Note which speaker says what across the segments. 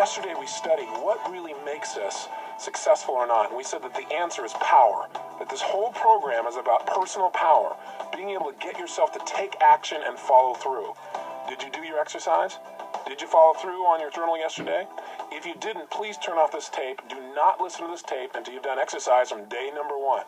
Speaker 1: Yesterday we studied what really makes us successful or not, and we said that the answer is power, that this whole program is about personal power, being able to get yourself to take action and follow through. Did you do your exercise? Did you follow through on your journal yesterday? If you didn't, please turn off this tape. Do not listen to this tape until you've done exercise from day number 1.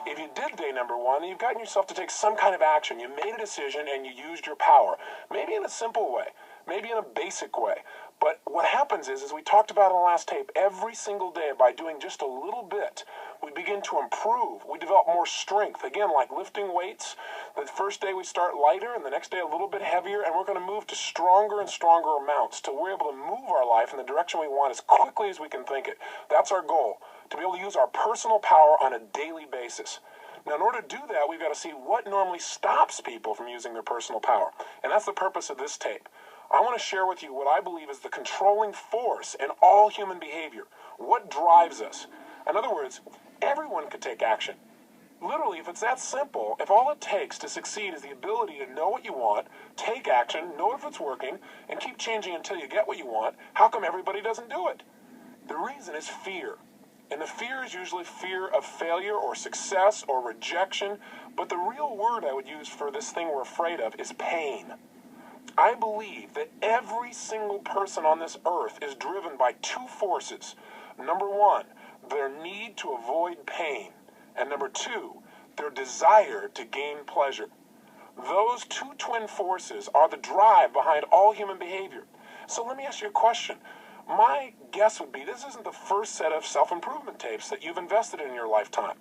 Speaker 1: If you did day number 1, then you've gotten yourself to take some kind of action. You made a decision and you used your power, maybe in a simple way, maybe in a basic way. But what happens is, as we talked about in the last tape, every single day by doing just a little bit, we begin to improve. We develop more strength. Again, like lifting weights, the first day we start lighter and the next day a little bit heavier, and we're going to move to stronger and stronger amounts till we're able to move our life in the direction we want as quickly as we can think it. That's our goal, to be able to use our personal power on a daily basis. Now, in order to do that, we've got to see what normally stops people from using their personal power. And that's the purpose of this tape. I want to share with you what I believe is the controlling force in all human behavior. What drives us? In other words, everyone could take action. Literally, if it's that simple, if all it takes to succeed is the ability to know what you want, take action, know if it's working, and keep changing until you get what you want, how come everybody doesn't do it? The reason is fear. And the fear is usually fear of failure or success or rejection. But the real word I would use for this thing we're afraid of is pain. I believe that every single person on this earth is driven by 2 forces. Number 1, their need to avoid pain. And number 2, their desire to gain pleasure. Those 2 twin forces are the drive behind all human behavior. So let me ask you a question. My guess would be this isn't the first set of self-improvement tapes that you've invested in your lifetime.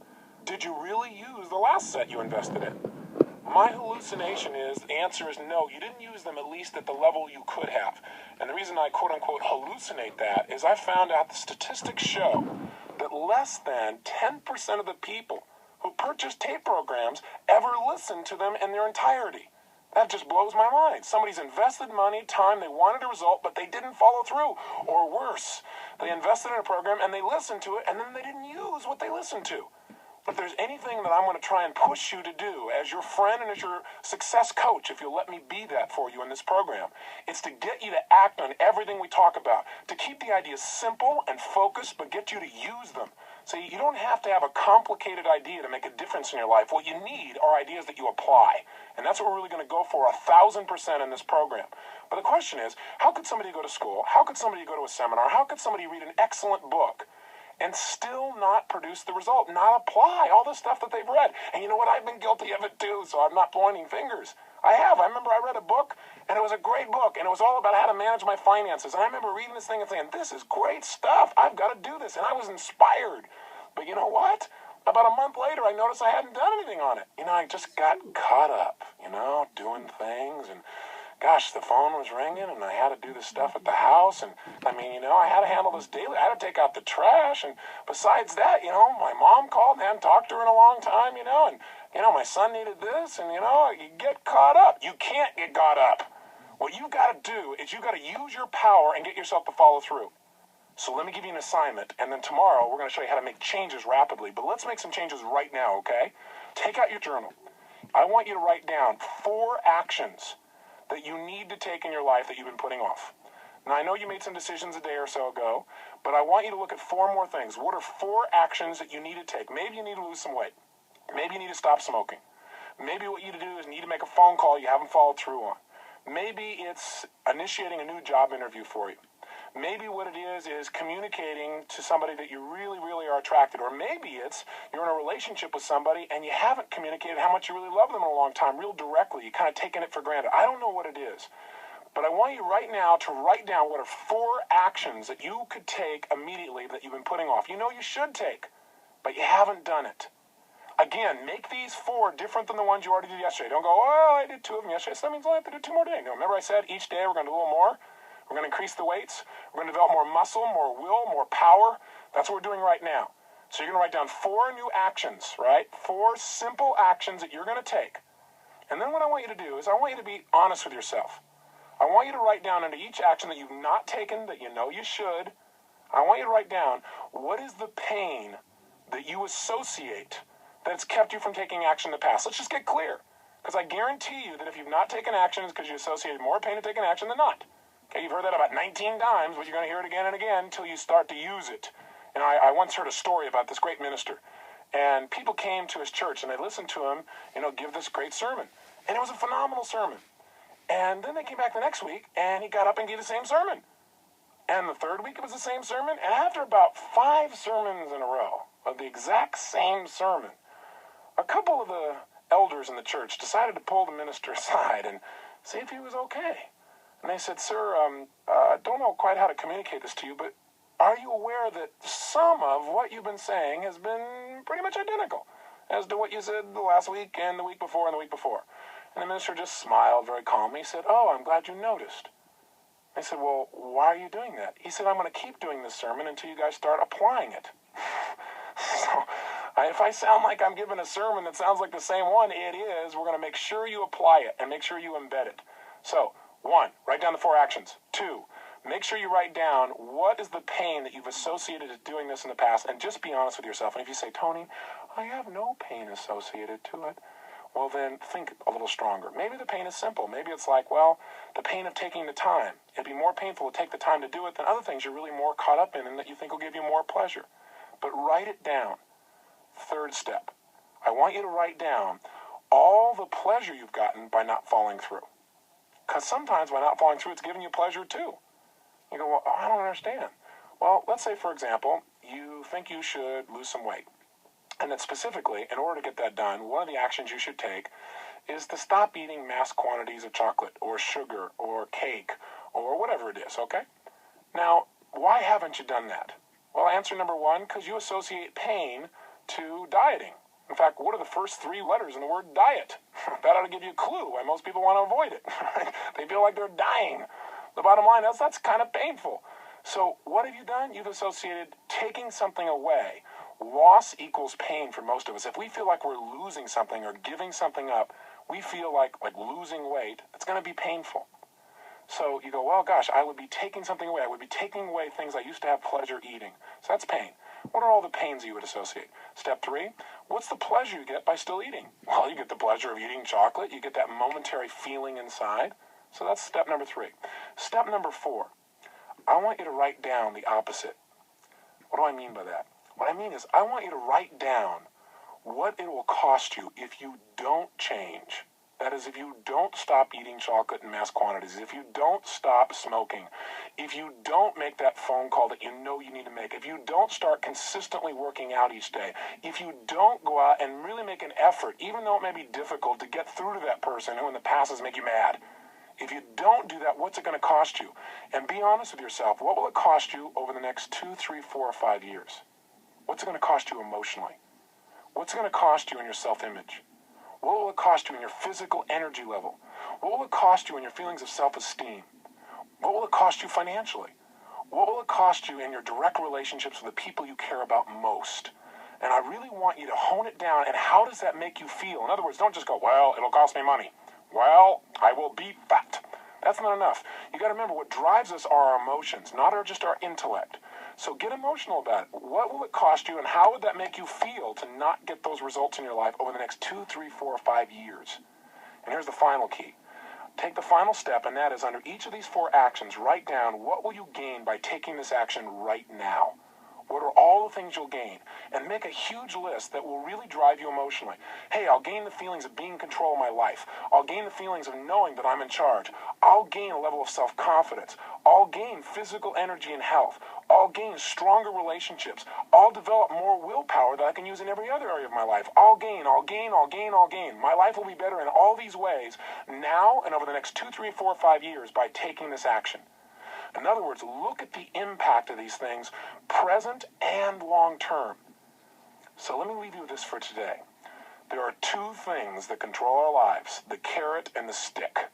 Speaker 1: Did you really use the last set you invested in? My hallucination is, the answer is no, you didn't use them at least at the level you could have. And the reason I quote-unquote hallucinate that is I found out the statistics show that less than 10% of the people who purchase tape programs ever listen to them in their entirety. That just blows my mind. Somebody's invested money, time, they wanted a result, but they didn't follow through. Or worse, they invested in a program and they listened to it and then they didn't use what they listened to. If there's anything that I'm going to try and push you to do as your friend and as your success coach, if you'll let me be that for you in this program, it's to get you to act on everything we talk about, to keep the ideas simple and focused, but get you to use them. So you don't have to have a complicated idea to make a difference in your life. What you need are ideas that you apply. And that's what we're really going to go for 1,000% in this program. But the question is, how could somebody go to school? How could somebody go to a seminar? How could somebody read an excellent book and still not produce the result, not apply all the stuff that they've read? And you know what? I've been guilty of it too, so I'm not pointing fingers. I have. I remember I read a book, and it was a great book, and it was all about how to manage my finances. And I remember reading this thing and saying, this is great stuff. I've got to do this. And I was inspired. But you know what? About a month later, I noticed I hadn't done anything on it. I just got caught up, doing things, and gosh, the phone was ringing, and I had to do this stuff at the house, and I had to handle this daily. I had to take out the trash, and besides that, my mom called, and I hadn't talked to her in a long time, and my son needed this, and you get caught up. You can't get caught up. What you've got to do is you've got to use your power and get yourself to follow through. So let me give you an assignment, and then tomorrow we're going to show you how to make changes rapidly. But let's make some changes right now, okay? Take out your journal. I want you to write down 4 actions that you need to take in your life that you've been putting off. Now, I know you made some decisions a day or so ago, but I want you to look at 4 more things. What are 4 actions that you need to take? Maybe you need to lose some weight. Maybe you need to stop smoking. Maybe what you need to do is need to make a phone call you haven't followed through on. Maybe it's initiating a new job interview for you. Maybe what it is communicating to somebody that you really, really are attracted. Or maybe it's you're in a relationship with somebody and you haven't communicated how much you really love them in a long time, real directly. You're kind of taking it for granted. I don't know what it is. But I want you right now to write down what are 4 actions that you could take immediately that you've been putting off. You know you should take, but you haven't done it. Again, make these 4 different than the ones you already did yesterday. Don't go, oh, I did 2 of them yesterday, so that means I have to do 2 more today. No, remember I said each day we're going to do a little more? We're going to increase the weights. We're going to develop more muscle, more will, more power. That's what we're doing right now. So you're going to write down 4 new actions, right? 4 simple actions that you're going to take. And then what I want you to do is I want you to be honest with yourself. I want you to write down under each action that you've not taken, that you know you should. I want you to write down what is the pain that you associate that's kept you from taking action in the past. Let's just get clear. Because I guarantee you that if you've not taken action, it's because you associated more pain to taking action than not. Okay, you've heard that about 19 times, but you're going to hear it again and again until you start to use it. And I once heard a story about this great minister. And people came to his church and they listened to him, give this great sermon. And it was a phenomenal sermon. And then they came back the next week and he got up and gave the same sermon. And the third week it was the same sermon. And after about 5 sermons in a row of the exact same sermon, a couple of the elders in the church decided to pull the minister aside and see if he was okay. And they said, "Sir, I don't know quite how to communicate this to you, but are you aware that some of what you've been saying has been pretty much identical as to what you said the last week and the week before and the week before?" And the minister just smiled very calmly. He said, "Oh, I'm glad you noticed." They said, "Well, why are you doing that?" He said, "I'm going to keep doing this sermon until you guys start applying it." So if I sound like I'm giving a sermon that sounds like the same one, it is. We're going to make sure you apply it and make sure you embed it. So, 1, write down the 4 actions. 2, make sure you write down what is the pain that you've associated to doing this in the past, and just be honest with yourself. And if you say, "Tony, I have no pain associated to it," well, then think a little stronger. Maybe the pain is simple. Maybe it's like, well, the pain of taking the time. It'd be more painful to take the time to do it than other things you're really more caught up in and that you think will give you more pleasure. But write it down. 3rd step, I want you to write down all the pleasure you've gotten by not following through. Because sometimes by not following through, it's giving you pleasure too. You go, "Well, I don't understand." Well, let's say, for example, you think you should lose some weight. And then specifically, in order to get that done, one of the actions you should take is to stop eating mass quantities of chocolate or sugar or cake or whatever it is, okay? Now, why haven't you done that? Well, answer number 1, because you associate pain to dieting. In fact, what are the first 3 letters in the word diet? That ought to give you a clue why most people want to avoid it. They feel like they're dying. The bottom line is that's kind of painful. So what have you done? You've associated taking something away. Loss equals pain for most of us. If we feel like we're losing something or giving something up, we feel like losing weight. It's going to be painful. So you go, "Well, gosh, I would be taking something away. I would be taking away things I used to have pleasure eating." So that's pain. What are all the pains you would associate? Step 3, what's the pleasure you get by still eating? Well, you get the pleasure of eating chocolate. You get that momentary feeling inside. So that's step number 3. Step number 4, I want you to write down the opposite. What do I mean by that? What I mean is I want you to write down what it will cost you if you don't change. That is, if you don't stop eating chocolate in mass quantities, if you don't stop smoking, if you don't make that phone call that you know you need to make, if you don't start consistently working out each day, if you don't go out and really make an effort, even though it may be difficult, to get through to that person who in the past has made you mad. If you don't do that, what's it going to cost you? And be honest with yourself. What will it cost you over the next 2, 3, 4, or 5 years? What's it going to cost you emotionally? What's it going to cost you in your self-image? What will it cost you in your physical energy level? What will it cost you in your feelings of self-esteem? What will it cost you financially? What will it cost you in your direct relationships with the people you care about most? And I really want you to hone it down. And how does that make you feel? In other words, don't just go, "Well, it'll cost me money." "Well, I will be fat." That's not enough. You got to remember, what drives us are our emotions, not just our intellect. So get emotional about it. What will it cost you, and how would that make you feel to not get those results in your life over the next 2, 3, 4, or 5 years? And here's the final key. Take the final step, and that is, under each of these 4 actions, write down what will you gain by taking this action right now. What are all the things you'll gain? And make a huge list that will really drive you emotionally. Hey, I'll gain the feelings of being in control of my life. I'll gain the feelings of knowing that I'm in charge. I'll gain a level of self-confidence. I'll gain physical energy and health. I'll gain stronger relationships. I'll develop more willpower that I can use in every other area of my life. I'll gain. My life will be better in all these ways now and over the next 2, 3, 4, 5 years by taking this action. In other words, look at the impact of these things, present and long term. So let me leave you with this for today. There are 2 things that control our lives, the carrot and the stick.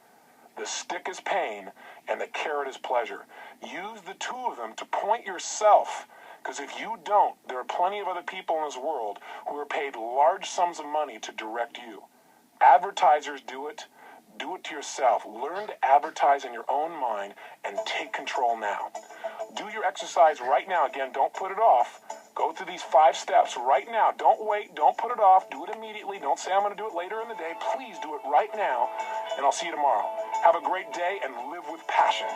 Speaker 1: The stick is pain, and the carrot is pleasure. Use the 2 of them to point yourself, because if you don't, there are plenty of other people in this world who are paid large sums of money to direct you. Advertisers do it. Do it to yourself. Learn to advertise in your own mind and take control now. Do your exercise right now. Again, don't put it off. Go through these 5 steps right now. Don't wait. Don't put it off. Do it immediately. Don't say I'm going to do it later in the day. Please do it right now, and I'll see you tomorrow. Have a great day and live with passion.